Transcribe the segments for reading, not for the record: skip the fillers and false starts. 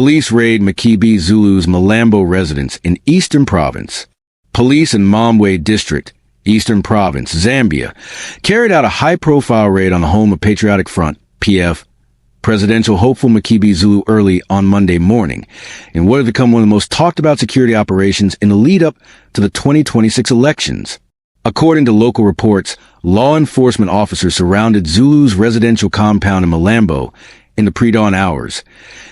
Police raid Makebi Zulu's Malambo residence in Eastern Province. Police in Malambo District, Eastern Province, Zambia, carried out a high-profile raid on the home of Patriotic Front, PF, presidential hopeful Makebi Zulu early on Monday morning, in what had become one of the most talked-about security operations in the lead-up to the 2026 elections. According to local reports, law enforcement officers surrounded Zulu's residential compound in Malambo in the pre-dawn hours,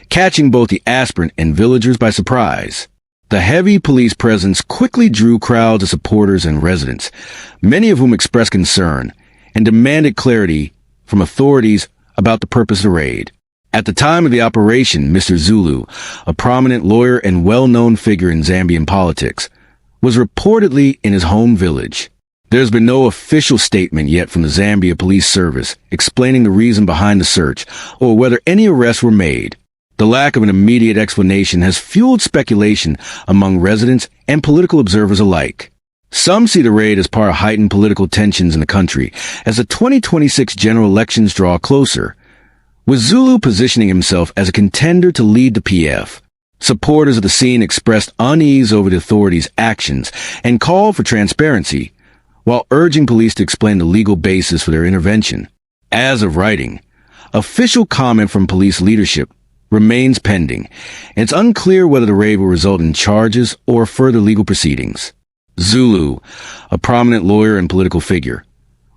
catching both the aspirant and villagers by surprise. The heavy police presence quickly drew crowds of supporters and residents, many of whom expressed concern and demanded clarity from authorities about the purpose of the raid. At the time of the operation, Mr. Zulu, a prominent lawyer and well-known figure in Zambian politics, was reportedly in his home village. There's been no official statement yet from the Zambia Police Service explaining the reason behind the search or whether any arrests were made. The lack of an immediate explanation has fueled speculation among residents and political observers alike. Some see the raid as part of heightened political tensions in the country as the 2026 general elections draw closer, with Zulu positioning himself as a contender to lead the PF. Supporters of the scene expressed unease over the authorities' actions and called for transparency, while urging police to explain the legal basis for their intervention. As of writing, official comment from police leadership remains pending, and it's unclear whether the raid will result in charges or further legal proceedings. Zulu, a prominent lawyer and political figure,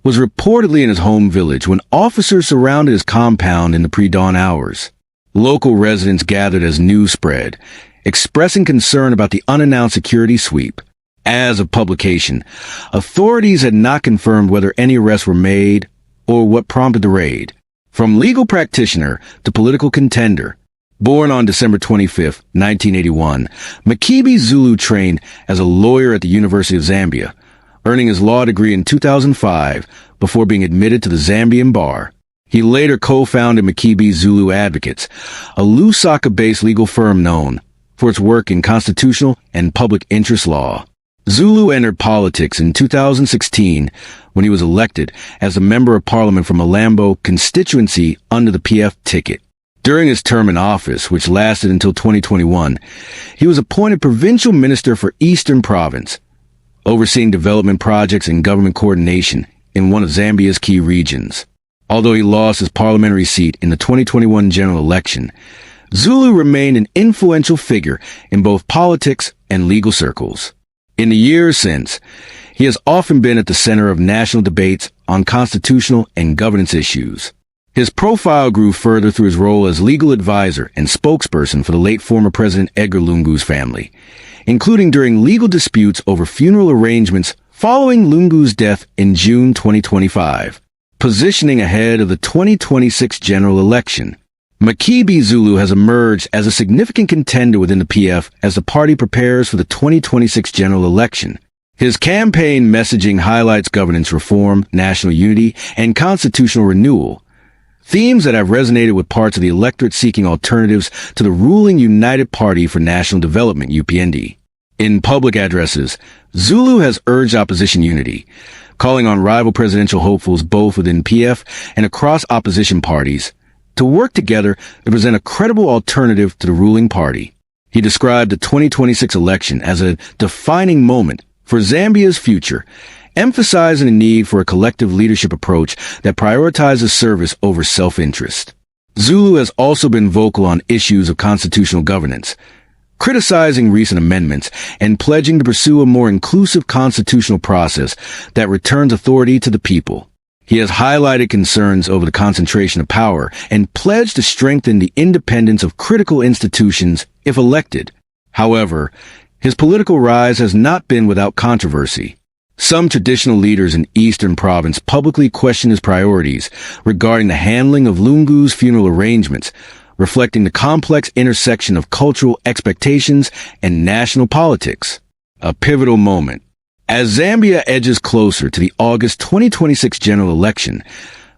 was reportedly in his home village when officers surrounded his compound in the pre-dawn hours. Local residents gathered as news spread, expressing concern about the unannounced security sweep. As of publication, authorities had not confirmed whether any arrests were made or what prompted the raid. From legal practitioner to political contender, born on December 25, 1981, Makebi Zulu trained as a lawyer at the University of Zambia, earning his law degree in 2005 before being admitted to the Zambian bar. He later co-founded Makebi Zulu Advocates, a Lusaka-based legal firm known for its work in constitutional and public interest law. Zulu entered politics in 2016 when he was elected as a member of parliament from Malambo constituency under the PF ticket. During his term in office, which lasted until 2021, he was appointed provincial minister for Eastern Province, overseeing development projects and government coordination in one of Zambia's key regions. Although he lost his parliamentary seat in the 2021 general election, Zulu remained an influential figure in both politics and legal circles. In the years since, he has often been at the center of national debates on constitutional and governance issues. His profile grew further through his role as legal advisor and spokesperson for the late former President Edgar Lungu's family, including during legal disputes over funeral arrangements following Lungu's death in June 2025, positioning ahead of the 2026 general election. Makebi Zulu has emerged as a significant contender within the PF as the party prepares for the 2026 general election. His campaign messaging highlights governance reform, national unity, and constitutional renewal, themes that have resonated with parts of the electorate seeking alternatives to the ruling United Party for National Development, UPND. In public addresses, Zulu has urged opposition unity, calling on rival presidential hopefuls both within PF and across opposition parties to work together to present a credible alternative to the ruling party. He described the 2026 election as a defining moment for Zambia's future, emphasizing the need for a collective leadership approach that prioritizes service over self-interest. Zulu has also been vocal on issues of constitutional governance, criticizing recent amendments and pledging to pursue a more inclusive constitutional process that returns authority to the people. He has highlighted concerns over the concentration of power and pledged to strengthen the independence of critical institutions if elected. However, his political rise has not been without controversy. Some traditional leaders in Eastern Province publicly question his priorities regarding the handling of Lungu's funeral arrangements, reflecting the complex intersection of cultural expectations and national politics. A pivotal moment. As Zambia edges closer to the August 2026 general election,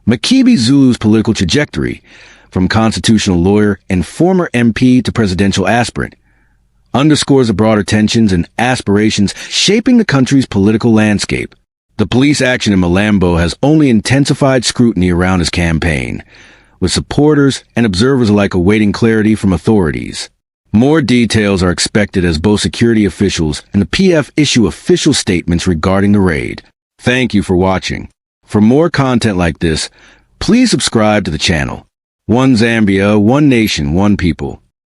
Makebi Zulu's political trajectory, from constitutional lawyer and former MP to presidential aspirant, underscores the broader tensions and aspirations shaping the country's political landscape. The police action in Malambo has only intensified scrutiny around his campaign, with supporters and observers alike awaiting clarity from authorities. More details are expected as both security officials and the PF issue official statements regarding the raid. Thank you for watching. For more content like this, please subscribe to the channel. One Zambia, one nation, one people.